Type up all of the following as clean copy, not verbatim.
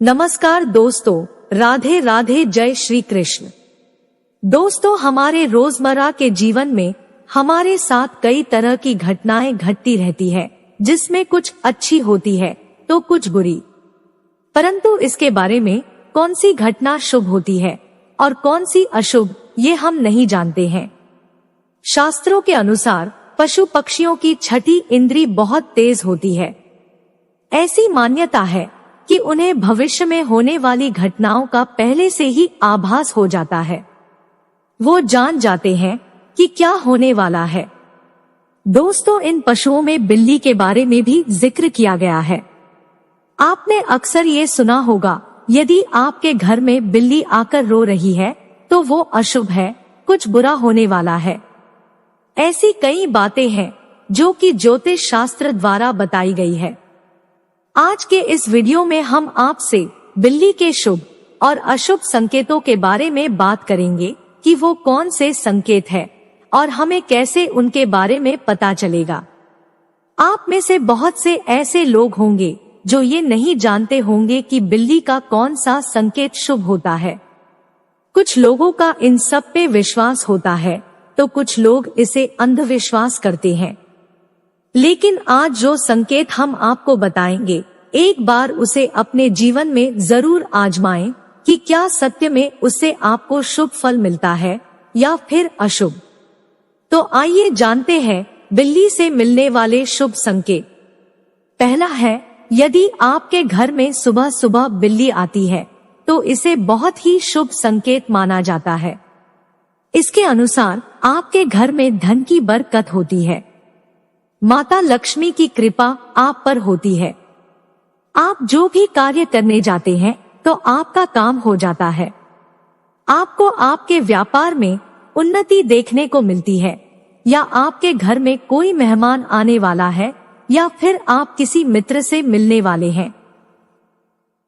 नमस्कार दोस्तों, राधे राधे, जय श्री कृष्ण। दोस्तों, हमारे रोजमर्रा के जीवन में हमारे साथ कई तरह की घटनाएं घटती रहती है, जिसमें कुछ अच्छी होती है तो कुछ बुरी। परंतु इसके बारे में कौन सी घटना शुभ होती है और कौन सी अशुभ, ये हम नहीं जानते हैं। शास्त्रों के अनुसार पशु पक्षियों की छठी इंद्री बहुत तेज होती है। ऐसी मान्यता है कि उन्हें भविष्य में होने वाली घटनाओं का पहले से ही आभास हो जाता है। वो जान जाते हैं कि क्या होने वाला है। दोस्तों, इन पशुओं में बिल्ली के बारे में भी जिक्र किया गया है। आपने अक्सर ये सुना होगा, यदि आपके घर में बिल्ली आकर रो रही है तो वो अशुभ है, कुछ बुरा होने वाला है। ऐसी कई बातें हैं जो कि ज्योतिष शास्त्र द्वारा बताई गई है। आज के इस वीडियो में हम आपसे बिल्ली के शुभ और अशुभ संकेतों के बारे में बात करेंगे कि वो कौन से संकेत है और हमें कैसे उनके बारे में पता चलेगा। आप में से बहुत से ऐसे लोग होंगे जो ये नहीं जानते होंगे कि बिल्ली का कौन सा संकेत शुभ होता है। कुछ लोगों का इन सब पे विश्वास होता है तो कुछ लोग इसे अंधविश्वास करते हैं। लेकिन आज जो संकेत हम आपको बताएंगे, एक बार उसे अपने जीवन में जरूर आजमाएं कि क्या सत्य में उससे आपको शुभ फल मिलता है या फिर अशुभ। तो आइए जानते हैं बिल्ली से मिलने वाले शुभ संकेत। पहला है, यदि आपके घर में सुबह सुबह बिल्ली आती है तो इसे बहुत ही शुभ संकेत माना जाता है। इसके अनुसार आपके घर में धन की बरकत होती है। माता लक्ष्मी की कृपा आप पर होती है। आप जो भी कार्य करने जाते हैं तो आपका काम हो जाता है। आपको आपके व्यापार में उन्नति देखने को मिलती है, या आपके घर में कोई मेहमान आने वाला है, या फिर आप किसी मित्र से मिलने वाले हैं।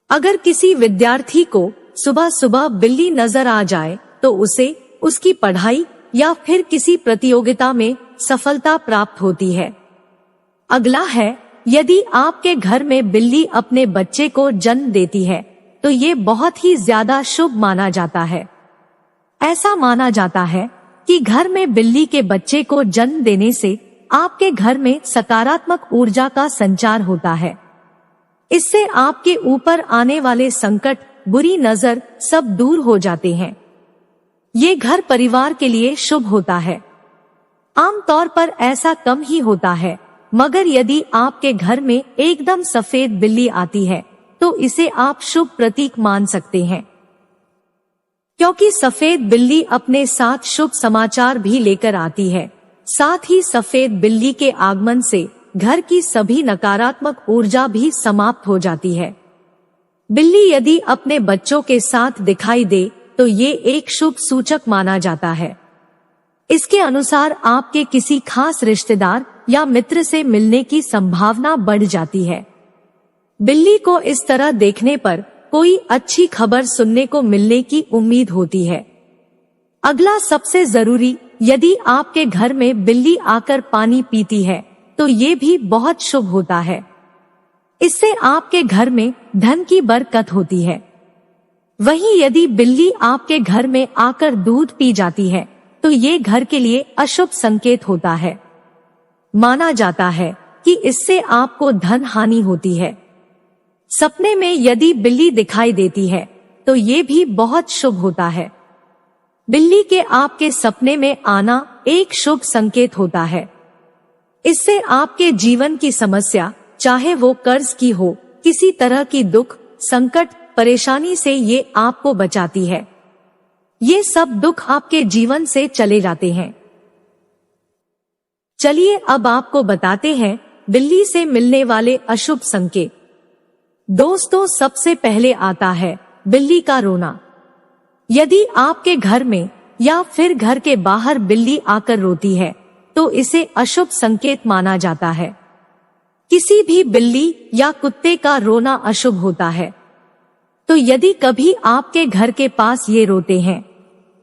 अगर किसी विद्यार्थी को सुबह सुबह बिल्ली नजर आ जाए तो उसे उसकी पढ़ाई या फिर किसी प्रतियोगिता में सफलता प्राप्त होती है। अगला है, यदि आपके घर में बिल्ली अपने बच्चे को जन्म देती है तो ये बहुत ही ज्यादा शुभ माना जाता है। ऐसा माना जाता है कि घर में बिल्ली के बच्चे को जन्म देने से आपके घर में सकारात्मक ऊर्जा का संचार होता है। इससे आपके ऊपर आने वाले संकट, बुरी नजर सब दूर हो जाते हैं। ये घर परिवार के लिए शुभ होता है। आमतौर पर ऐसा कम ही होता है, मगर यदि आपके घर में एकदम सफेद बिल्ली आती है तो इसे आप शुभ प्रतीक मान सकते हैं, क्योंकि सफेद बिल्ली अपने साथ शुभ समाचार भी लेकर आती है। साथ ही सफेद बिल्ली के आगमन से घर की सभी नकारात्मक ऊर्जा भी समाप्त हो जाती है। बिल्ली यदि अपने बच्चों के साथ दिखाई दे तो ये एक शुभ सूचक माना जाता है। इसके अनुसार आपके किसी खास रिश्तेदार या मित्र से मिलने की संभावना बढ़ जाती है। बिल्ली को इस तरह देखने पर कोई अच्छी खबर सुनने को मिलने की उम्मीद होती है। अगला सबसे जरूरी, यदि आपके घर में बिल्ली आकर पानी पीती है तो ये भी बहुत शुभ होता है। इससे आपके घर में धन की बरकत होती है। वहीं यदि बिल्ली आपके घर में आकर दूध पी जाती है तो ये घर के लिए अशुभ संकेत होता है। माना जाता है कि इससे आपको धन हानि होती है। सपने में यदि बिल्ली दिखाई देती है तो ये भी बहुत शुभ होता है। बिल्ली के आपके सपने में आना एक शुभ संकेत होता है। इससे आपके जीवन की समस्या, चाहे वो कर्ज की हो, किसी तरह की दुख, संकट, परेशानी से ये आपको बचाती है। ये सब दुख आपके जीवन से चले जाते हैं। चलिए अब आपको बताते हैं बिल्ली से मिलने वाले अशुभ संकेत। दोस्तों, सबसे पहले आता है बिल्ली का रोना। यदि आपके घर में या फिर घर के बाहर बिल्ली आकर रोती है तो इसे अशुभ संकेत माना जाता है। किसी भी बिल्ली या कुत्ते का रोना अशुभ होता है। तो यदि कभी आपके घर के पास ये रोते हैं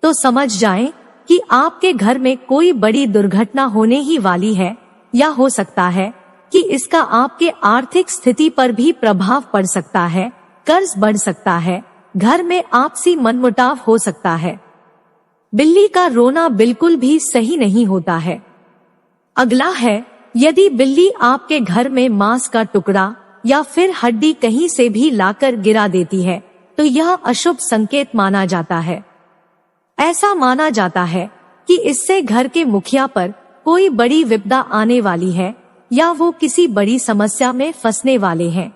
तो समझ जाएं कि आपके घर में कोई बड़ी दुर्घटना होने ही वाली है, या हो सकता है कि इसका आपके आर्थिक स्थिति पर भी प्रभाव पड़ सकता है, कर्ज बढ़ सकता है, घर में आपसी मनमुटाव हो सकता है। बिल्ली का रोना बिल्कुल भी सही नहीं होता है। अगला है, यदि बिल्ली आपके घर में मांस का टुकड़ा या फिर हड्डी कहीं से भी लाकर गिरा देती है तो यह अशुभ संकेत माना जाता है। ऐसा माना जाता है कि इससे घर के मुखिया पर कोई बड़ी विपदा आने वाली है या वो किसी बड़ी समस्या में फंसने वाले हैं।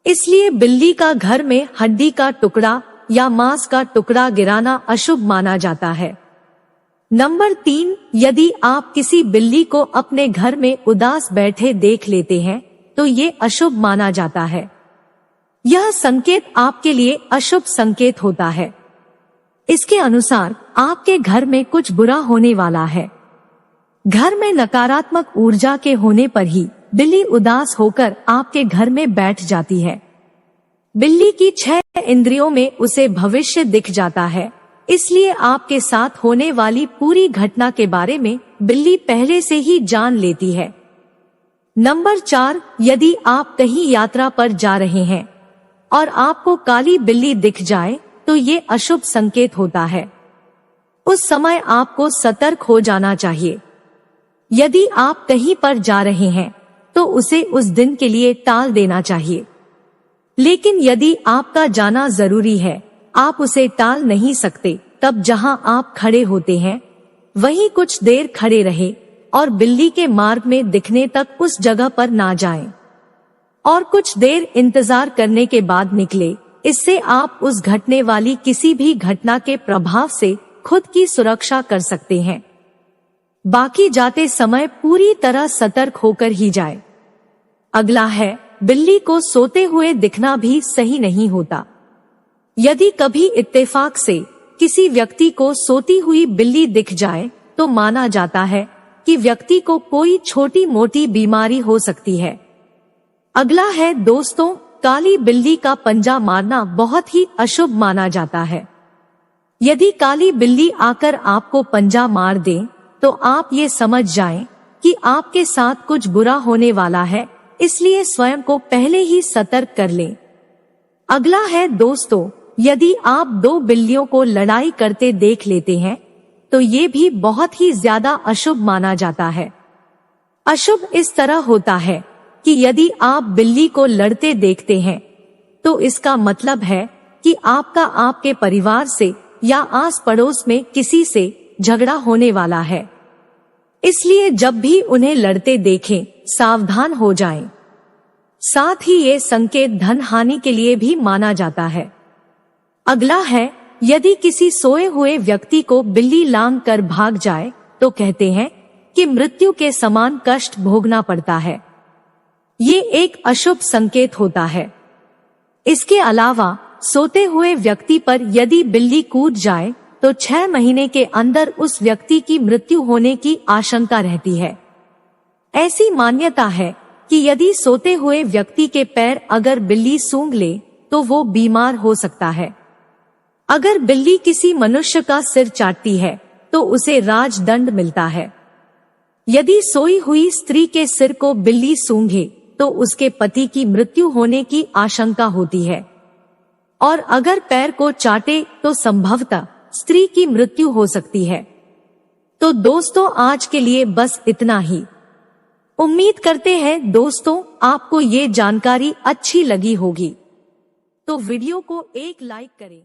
इसलिए बिल्ली का घर में हड्डी का टुकड़ा या मांस का टुकड़ा गिराना अशुभ माना जाता है। नंबर 3, यदि आप किसी बिल्ली को अपने घर में उदास बैठे देख लेते हैं तो ये अशुभ माना जाता है। यह संकेत आपके लिए अशुभ संकेत होता है। इसके अनुसार आपके घर में कुछ बुरा होने वाला है। घर में नकारात्मक ऊर्जा के होने पर ही बिल्ली उदास होकर आपके घर में बैठ जाती है। बिल्ली की 6 इंद्रियों में उसे भविष्य दिख जाता है, इसलिए आपके साथ होने वाली पूरी घटना के बारे में बिल्ली पहले से ही जान लेती है। नंबर 4, यदि आप कहीं यात्रा पर जा रहे हैं और आपको काली बिल्ली दिख जाए तो ये अशुभ संकेत होता है। उस समय आपको सतर्क हो जाना चाहिए। यदि आप कहीं पर जा रहे हैं तो उसे उस दिन के लिए टाल देना चाहिए। लेकिन यदि आपका जाना जरूरी है, आप उसे टाल नहीं सकते, तब जहां आप खड़े होते हैं वहीं कुछ देर खड़े रहे और बिल्ली के मार्ग में दिखने तक उस जगह पर ना जाएं और कुछ देर इंतजार करने के बाद निकले। इससे आप उस घटने वाली किसी भी घटना के प्रभाव से खुद की सुरक्षा कर सकते हैं। बाकी जाते समय पूरी तरह सतर्क होकर ही जाए। अगला है, बिल्ली को सोते हुए दिखना भी सही नहीं होता। यदि कभी इत्तेफाक से किसी व्यक्ति को सोती हुई बिल्ली दिख जाए तो माना जाता है कि व्यक्ति को कोई छोटी मोटी बीमारी हो सकती है। अगला है दोस्तों, काली बिल्ली का पंजा मारना बहुत ही अशुभ माना जाता है। यदि काली बिल्ली आकर आपको पंजा मार दे तो आप ये समझ जाएं कि आपके साथ कुछ बुरा होने वाला है, इसलिए स्वयं को पहले ही सतर्क कर लें। अगला है दोस्तों, यदि आप 2 बिल्लियों को लड़ाई करते देख लेते हैं तो ये भी बहुत ही ज्यादा अशुभ माना जाता है। अशुभ इस तरह होता है कि यदि आप बिल्ली को लड़ते देखते हैं तो इसका मतलब है कि आपका आपके परिवार से या आस पड़ोस में किसी से झगड़ा होने वाला है। इसलिए जब भी उन्हें लड़ते देखें, सावधान हो जाएं। साथ ही ये संकेत धन हानि के लिए भी माना जाता है। अगला है, यदि किसी सोए हुए व्यक्ति को बिल्ली लांघ कर भाग जाए तो कहते हैं कि मृत्यु के समान कष्ट भोगना पड़ता है। ये एक अशुभ संकेत होता है। इसके अलावा सोते हुए व्यक्ति पर यदि बिल्ली कूद जाए तो 6 महीने के अंदर उस व्यक्ति की मृत्यु होने की आशंका रहती है। ऐसी मान्यता है कि यदि सोते हुए व्यक्ति के पैर अगर बिल्ली सूंघ ले तो वो बीमार हो सकता है। अगर बिल्ली किसी मनुष्य का सिर चाटती है तो उसे राजदंड मिलता है। यदि सोई हुई स्त्री के सिर को बिल्ली सूंघे तो उसके पति की मृत्यु होने की आशंका होती है और अगर पैर को चाटे तो संभवतः स्त्री की मृत्यु हो सकती है। तो दोस्तों, आज के लिए बस इतना ही। उम्मीद करते हैं दोस्तों आपको ये जानकारी अच्छी लगी होगी। तो वीडियो को एक लाइक करें।